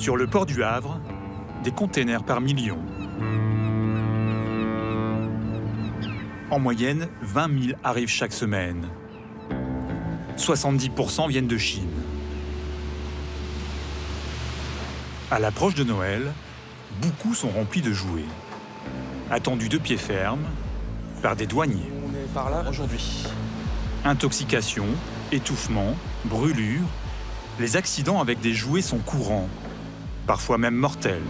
Sur le port du Havre, des containers par million. En moyenne, 20 000 arrivent chaque semaine. 70% viennent de Chine. À l'approche de Noël, beaucoup sont remplis de jouets, attendus de pied ferme par des douaniers. On est par là aujourd'hui. Intoxication, étouffement, brûlure, les accidents avec des jouets sont courants, parfois même mortels.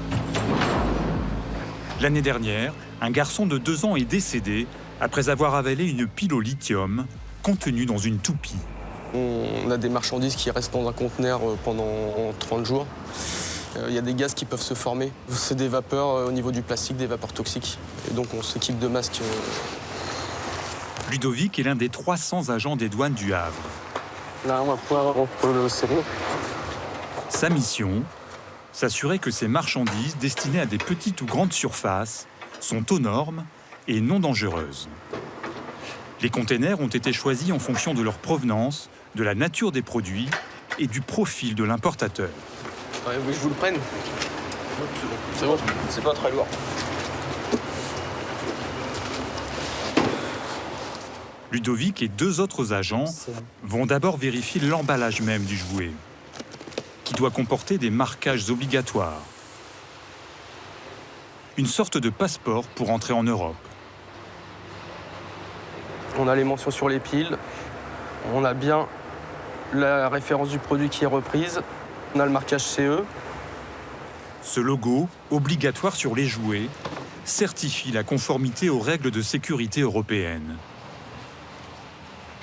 L'année dernière, un garçon de 2 ans est décédé après avoir avalé une pile au lithium contenue dans une toupie. On a des marchandises qui restent dans un conteneur pendant 30 jours. Il y a des gaz qui peuvent se former. C'est des vapeurs au niveau du plastique, des vapeurs toxiques. Et donc on s'équipe de masques. Ludovic est l'un des 300 agents des douanes du Havre. Là, on va pouvoir le serrer. Sa mission, s'assurer que ces marchandises destinées à des petites ou grandes surfaces sont aux normes et non dangereuses. Les containers ont été choisis en fonction de leur provenance, de la nature des produits et du profil de l'importateur. Ouais, vous voulez que je vous le prenne? C'est bon, c'est pas très lourd. Ludovic et 2 autres agents vont d'abord vérifier l'emballage même du jouet, qui doit comporter des marquages obligatoires. Une sorte de passeport pour entrer en Europe. On a les mentions sur les piles. On a bien la référence du produit qui est reprise. On a le marquage CE. Ce logo, obligatoire sur les jouets, certifie la conformité aux règles de sécurité européennes.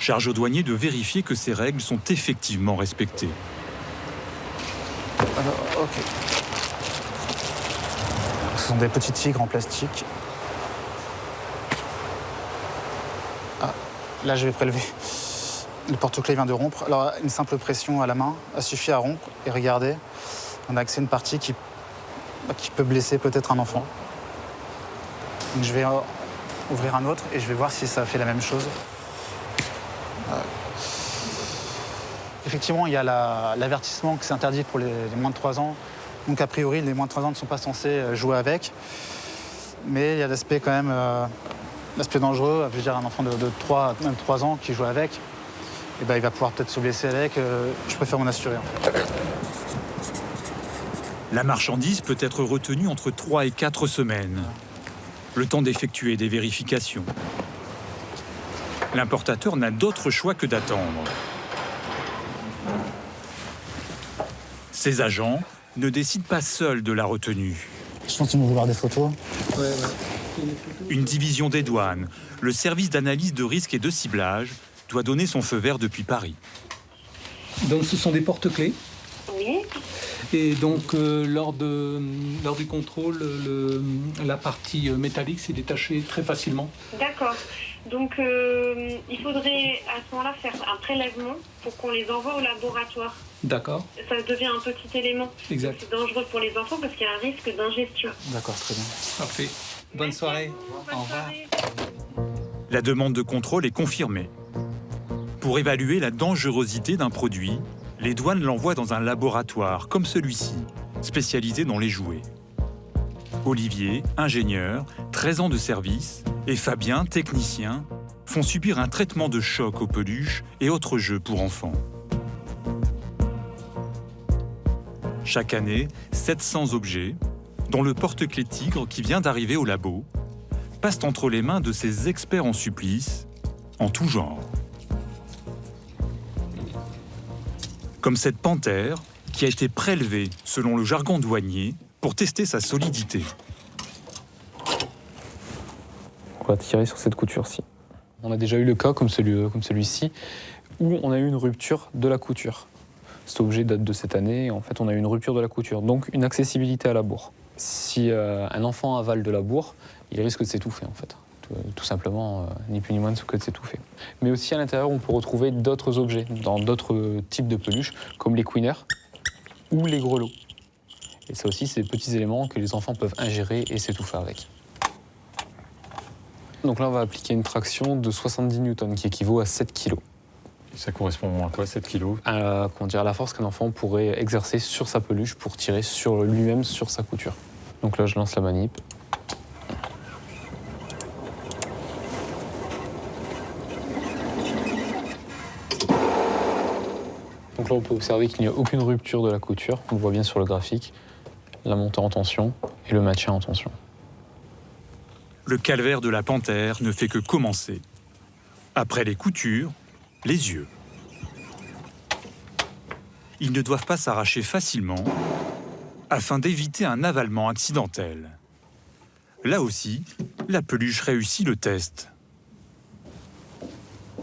Charge aux douaniers de vérifier que ces règles sont effectivement respectées. Alors, ok. Ce sont des petits tigres en plastique. Ah, là, je vais prélever. Le porte-clés vient de rompre. Alors, une simple pression à la main a suffi à rompre. Et regardez, on a accès à une partie qui peut blesser peut-être un enfant. Donc, je vais ouvrir un autre et je vais voir si ça fait la même chose. Effectivement, il y a l'avertissement que c'est interdit pour les moins de 3 ans. Donc, a priori, les moins de 3 ans ne sont pas censés jouer avec. Mais il y a l'aspect quand même, l'aspect dangereux. Je veux dire, un enfant de 3, même 3 ans qui joue avec, eh ben, il va pouvoir peut-être se blesser avec. Je préfère m'en assurer. En fait. La marchandise peut être retenue entre 3 et 4 semaines. Le temps d'effectuer des vérifications. L'importateur n'a d'autre choix que d'attendre. Ces agents ne décident pas seuls de la retenue. Je pense qu'ils vont vouloir des photos. Ouais. Une division des douanes, le service d'analyse de risque et de ciblage, doit donner son feu vert depuis Paris. Donc ce sont des porte-clés. Oui. Et donc lors du contrôle, la partie métallique s'est détachée très facilement. D'accord. Donc il faudrait à ce moment-là faire un prélèvement pour qu'on les envoie au laboratoire. D'accord. Ça devient un petit élément. Exact. C'est dangereux pour les enfants parce qu'il y a un risque d'ingestion. D'accord, très bien. Parfait. Bonne soirée. Bonne Au revoir. soirée. La demande de contrôle est confirmée. Pour évaluer la dangerosité d'un produit, les douanes l'envoient dans un laboratoire comme celui-ci, spécialisé dans les jouets. Olivier, ingénieur, 13 ans de service, et Fabien, technicien, font subir un traitement de choc aux peluches et autres jeux pour enfants. Chaque année, 700 objets, dont le porte-clés tigre qui vient d'arriver au labo, passent entre les mains de ces experts en supplice, en tout genre. Comme cette panthère qui a été prélevée, selon le jargon douanier, pour tester sa solidité. On va tirer sur cette couture-ci. On a déjà eu le cas, comme celui-ci, où on a eu une rupture de la couture. Cet objet date de cette année, et en fait on a eu une rupture de la couture, donc une accessibilité à la bourre. Si un enfant avale de la bourre, il risque de s'étouffer en fait. Tout simplement, ni plus ni moins que de s'étouffer. Mais aussi à l'intérieur, on peut retrouver d'autres objets, dans d'autres types de peluches, comme les queeners ou les grelots. Et ça aussi, c'est des petits éléments que les enfants peuvent ingérer et s'étouffer avec. Donc là, on va appliquer une traction de 70 newtons, qui équivaut à 7 kg. Ça correspond à quoi, 7 kilos? À la force qu'un enfant pourrait exercer sur sa peluche pour tirer sur lui-même sur sa couture. Donc là, je lance la manip. Donc là, on peut observer qu'il n'y a aucune rupture de la couture. On le voit bien sur le graphique. La montée en tension et le maintien en tension. Le calvaire de la panthère ne fait que commencer. Après les coutures, les yeux. Ils ne doivent pas s'arracher facilement afin d'éviter un avalement accidentel. Là aussi, la peluche réussit le test.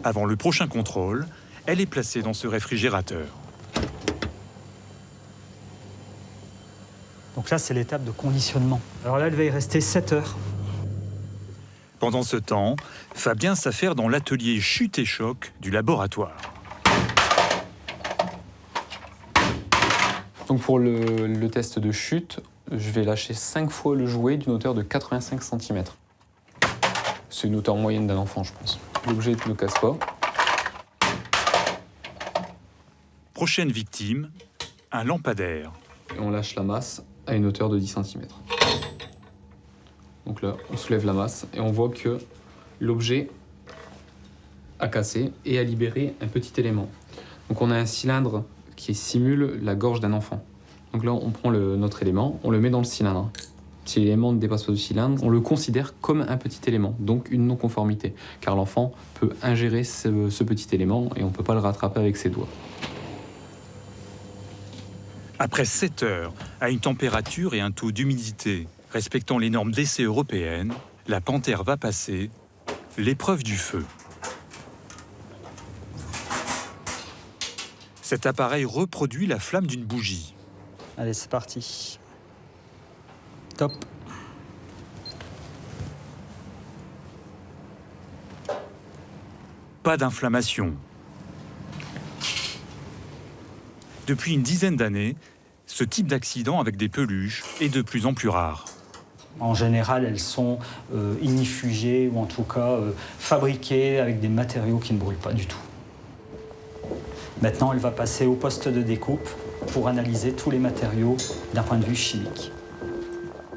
Avant le prochain contrôle, elle est placée dans ce réfrigérateur. Donc là, c'est l'étape de conditionnement. Alors là, elle va y rester 7 heures. Pendant ce temps, Fabien s'affaire dans l'atelier chute et choc du laboratoire. Donc pour le test de chute, je vais lâcher 5 fois le jouet d'une hauteur de 85 cm. C'est une hauteur moyenne d'un enfant, je pense. L'objet ne casse pas. Prochaine victime, un lampadaire. Et on lâche la masse à une hauteur de 10 cm. Donc là, on soulève la masse et on voit que l'objet a cassé et a libéré un petit élément. Donc on a un cylindre qui simule la gorge d'un enfant. Donc là, on prend notre élément, on le met dans le cylindre. Si l'élément ne dépasse pas le cylindre, on le considère comme un petit élément, donc une non-conformité, car l'enfant peut ingérer ce petit élément et on ne peut pas le rattraper avec ses doigts. Après 7 heures, à une température et un taux d'humidité respectant les normes d'essai européennes, la panthère va passer l'épreuve du feu. Cet appareil reproduit la flamme d'une bougie. Allez, c'est parti. Top. Pas d'inflammation. Depuis une dizaine d'années, ce type d'accident avec des peluches est de plus en plus rare. En général, elles sont ignifugées ou en tout cas fabriquées avec des matériaux qui ne brûlent pas du tout. Maintenant, elle va passer au poste de découpe pour analyser tous les matériaux d'un point de vue chimique.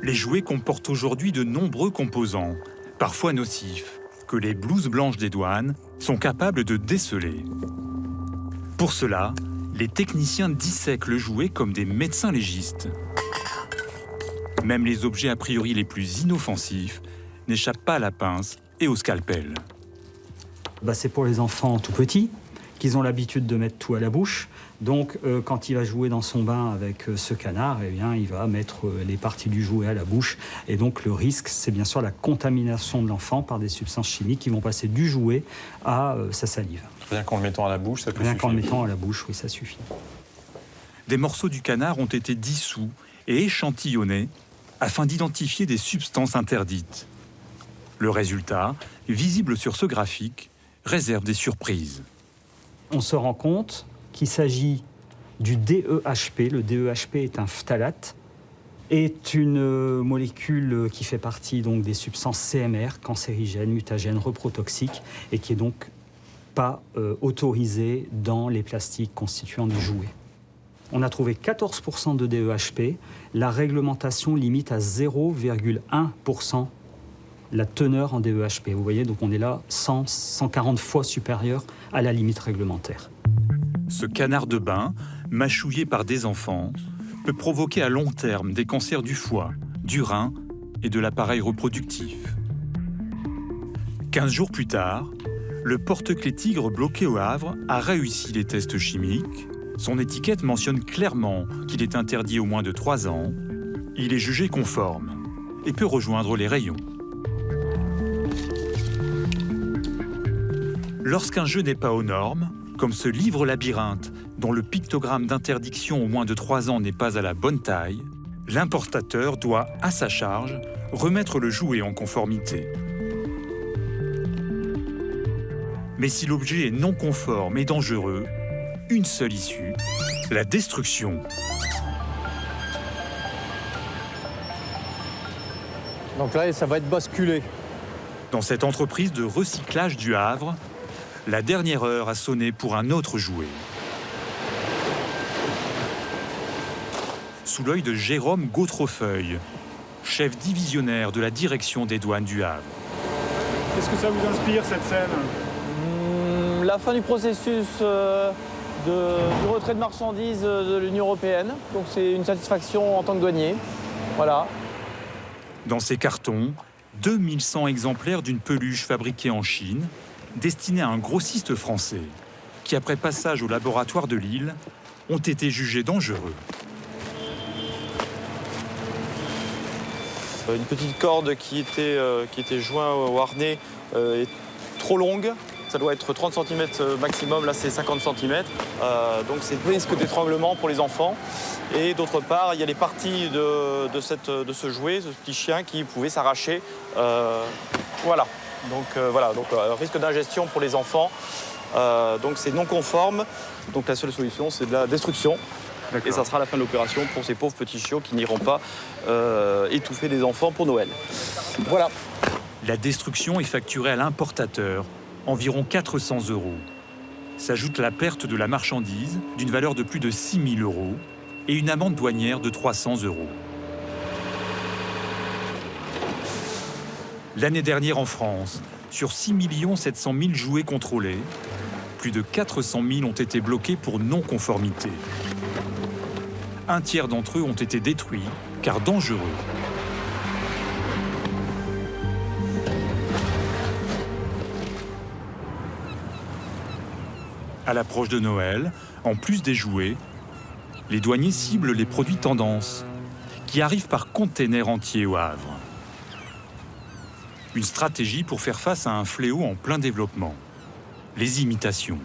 Les jouets comportent aujourd'hui de nombreux composants, parfois nocifs, que les blouses blanches des douanes sont capables de déceler. Pour cela, les techniciens dissèquent le jouet comme des médecins légistes. Même les objets a priori les plus inoffensifs n'échappent pas à la pince et au scalpel. C'est pour les enfants tout petits, qu'ils ont l'habitude de mettre tout à la bouche. Donc, quand il va jouer dans son bain avec ce canard, eh bien, il va mettre les parties du jouet à la bouche. Et donc, le risque, c'est bien sûr la contamination de l'enfant par des substances chimiques qui vont passer du jouet à sa salive. Rien qu'en le mettant à la bouche, ça peut suffire. Rien qu'en le mettant à la bouche, oui, ça suffit. Des morceaux du canard ont été dissous et échantillonnés afin d'identifier des substances interdites. Le résultat, visible sur ce graphique, réserve des surprises. On se rend compte qu'il s'agit du DEHP. Le DEHP est un phtalate, est une molécule qui fait partie donc, des substances CMR, cancérigènes, mutagènes, reprotoxiques, et qui est donc pas autorisée dans les plastiques constituant du jouet. On a trouvé 14% de DEHP. La réglementation limite à 0,1% la teneur en DEHP. Vous voyez, donc on est là 140 fois supérieur à la limite réglementaire. Ce canard de bain, mâchouillé par des enfants, peut provoquer à long terme des cancers du foie, du rein et de l'appareil reproductif. 15 jours plus tard, le porte-clés Tigre bloqué au Havre a réussi les tests chimiques. Son étiquette mentionne clairement qu'il est interdit aux moins de 3 ans. Il est jugé conforme et peut rejoindre les rayons. Lorsqu'un jeu n'est pas aux normes, comme ce livre labyrinthe dont le pictogramme d'interdiction aux moins de 3 ans n'est pas à la bonne taille, l'importateur doit, à sa charge, remettre le jouet en conformité. Mais si l'objet est non conforme et dangereux, une seule issue, la destruction. Donc là, ça va être basculé. Dans cette entreprise de recyclage du Havre, la dernière heure a sonné pour un autre jouet. Sous l'œil de Jérôme Gautrefeuille, chef divisionnaire de la direction des douanes du Havre. Qu'est-ce que ça vous inspire, cette scène? La fin du processus du retrait de marchandises de l'Union européenne. Donc c'est une satisfaction en tant que douanier. Voilà. Dans ces cartons, 2100 exemplaires d'une peluche fabriquée en Chine, destinée à un grossiste français, qui après passage au laboratoire de Lille, ont été jugés dangereux. Une petite corde qui était jointe au harnais est trop longue. Ça doit être 30 cm maximum, là c'est 50 cm. Donc c'est le risque d'étranglement pour les enfants. Et d'autre part, il y a les parties de ce jouet, ce petit chien qui pouvait s'arracher. Voilà. Donc risque d'ingestion pour les enfants. Donc c'est non conforme. Donc la seule solution, c'est de la destruction. Et ça sera la fin de l'opération pour ces pauvres petits chiots qui n'iront pas étouffer des enfants pour Noël. Voilà. La destruction est facturée à l'importateur, environ 400 €. S'ajoute la perte de la marchandise, d'une valeur de plus de 6 000 € et une amende douanière de 300 €. L'année dernière en France, sur 6 700 000 jouets contrôlés, plus de 400 000 ont été bloqués pour non-conformité. Un tiers d'entre eux ont été détruits, car dangereux. À l'approche de Noël, en plus des jouets, les douaniers ciblent les produits tendances, qui arrivent par containers entiers au Havre. Une stratégie pour faire face à un fléau en plein développement, les imitations.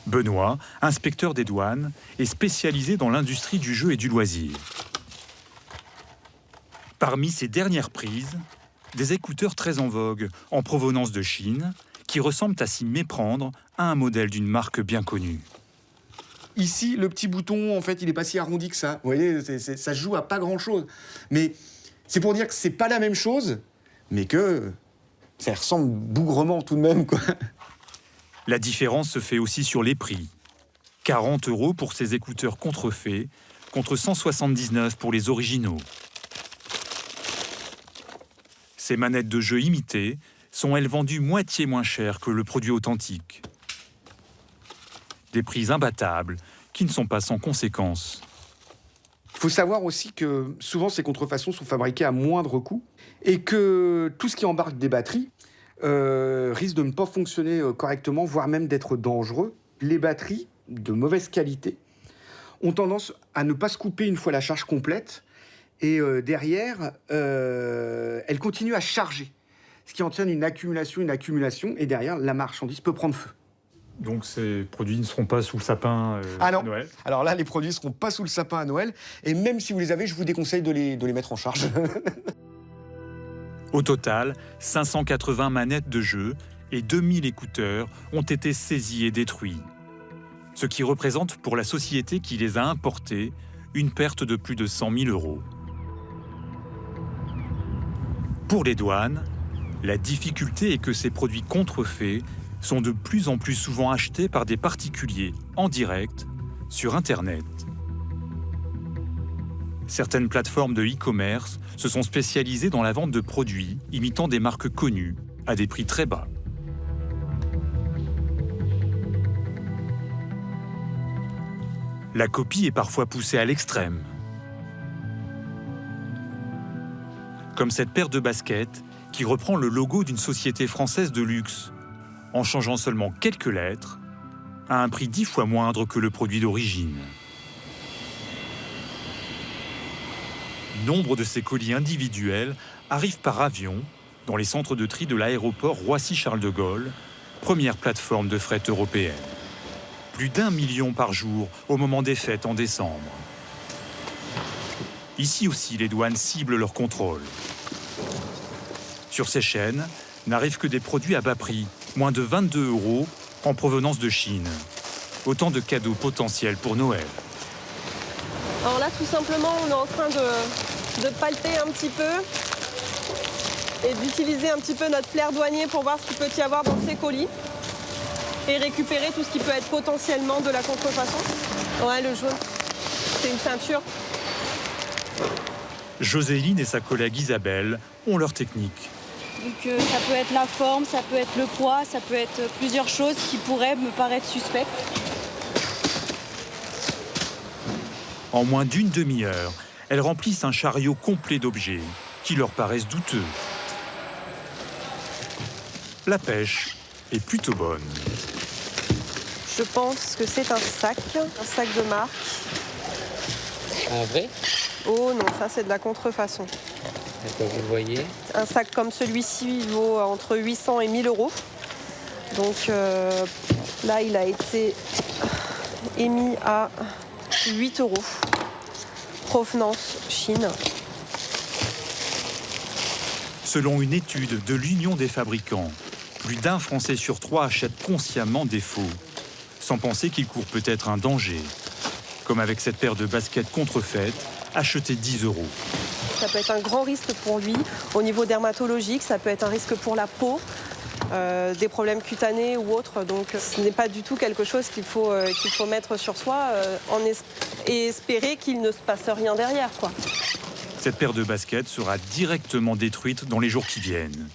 Benoît, inspecteur des douanes, est spécialisé dans l'industrie du jeu et du loisir. Parmi ses dernières prises, des écouteurs très en vogue, en provenance de Chine, qui ressemblent à s'y méprendre à un modèle d'une marque bien connue. Ici, le petit bouton, en fait, il n'est pas si arrondi que ça. Vous voyez, ça se joue à pas grand-chose. Mais c'est pour dire que c'est pas la même chose, mais que ça ressemble bougrement tout de même, quoi. La différence se fait aussi sur les prix. 40 € pour ces écouteurs contrefaits, contre 179 pour les originaux. Ces manettes de jeu imitées sont, elles, vendues moitié moins cher que le produit authentique. Des prix imbattables qui ne sont pas sans conséquences. Il faut savoir aussi que souvent ces contrefaçons sont fabriquées à moindre coût et que tout ce qui embarque des batteries risque de ne pas fonctionner correctement, voire même d'être dangereux. Les batteries de mauvaise qualité ont tendance à ne pas se couper une fois la charge complète et derrière, elles continuent à charger. Ce qui entraîne une accumulation, et derrière, la marchandise peut prendre feu. Donc ces produits ne seront pas sous le sapin à Noël? Alors là, les produits ne seront pas sous le sapin à Noël. Et même si vous les avez, je vous déconseille de les mettre en charge. Au total, 580 manettes de jeu et 2000 écouteurs ont été saisis et détruits. Ce qui représente pour la société qui les a importés une perte de plus de 100 000 €. Pour les douanes, la difficulté est que ces produits contrefaits sont de plus en plus souvent achetés par des particuliers en direct sur Internet. Certaines plateformes de e-commerce se sont spécialisées dans la vente de produits imitant des marques connues à des prix très bas. La copie est parfois poussée à l'extrême. Comme cette paire de baskets qui reprend le logo d'une société française de luxe, en changeant seulement quelques lettres, à un prix 10 fois moindre que le produit d'origine. Nombre de ces colis individuels arrivent par avion dans les centres de tri de l'aéroport Roissy-Charles de Gaulle, première plateforme de fret européenne. Plus d'1 million par jour au moment des fêtes en décembre. Ici aussi, les douanes ciblent leur contrôle. Sur ces chaînes, n'arrivent que des produits à bas prix, moins de 22 € en provenance de Chine. Autant de cadeaux potentiels pour Noël. Alors là, tout simplement, on est en train de palper un petit peu. et d'utiliser un petit peu notre flair douanier pour voir ce qu'il peut y avoir dans ces colis et récupérer tout ce qui peut être potentiellement de la contrefaçon. Ouais, le jaune, c'est une ceinture. Joséline et sa collègue Isabelle ont leur technique. Donc ça peut être la forme, ça peut être le poids, ça peut être plusieurs choses qui pourraient me paraître suspectes. En moins d'une demi-heure, elles remplissent un chariot complet d'objets qui leur paraissent douteux. La pêche est plutôt bonne. Je pense que c'est un sac de marque. Un vrai? Oh non, ça c'est de la contrefaçon. D'accord, vous le voyez. Un sac comme celui-ci vaut entre 800 et 1000 euros. Donc là, il a été émis à 8 euros. Provenance Chine. Selon une étude de l'Union des fabricants, plus d'un Français sur 3 achète consciemment des faux, sans penser qu'il court peut-être un danger. Comme avec cette paire de baskets contrefaites, achetée 10 euros. Ça peut être un grand risque pour lui au niveau dermatologique, ça peut être un risque pour la peau, des problèmes cutanés ou autres. Donc ce n'est pas du tout quelque chose qu'il faut mettre sur soi et espérer qu'il ne se passe rien derrière, quoi. Cette paire de baskets sera directement détruite dans les jours qui viennent.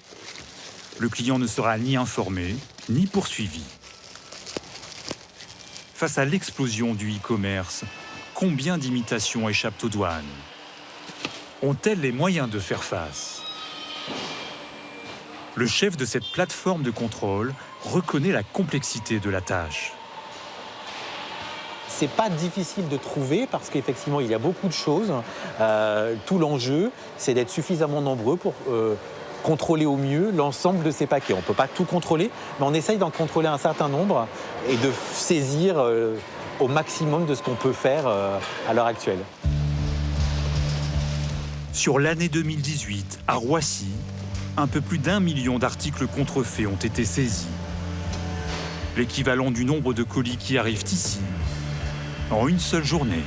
Le client ne sera ni informé, ni poursuivi. Face à l'explosion du e-commerce, combien d'imitations échappent aux douanes? Ont-elles les moyens de faire face? Le chef de cette plateforme de contrôle reconnaît la complexité de la tâche. C'est pas difficile de trouver parce qu'effectivement, il y a beaucoup de choses. Tout l'enjeu, c'est d'être suffisamment nombreux pour contrôler au mieux l'ensemble de ces paquets. On ne peut pas tout contrôler, mais on essaye d'en contrôler un certain nombre et de saisir au maximum de ce qu'on peut faire à l'heure actuelle. Sur l'année 2018, à Roissy, un peu plus d'1 million d'articles contrefaits ont été saisis. L'équivalent du nombre de colis qui arrivent ici en une seule journée.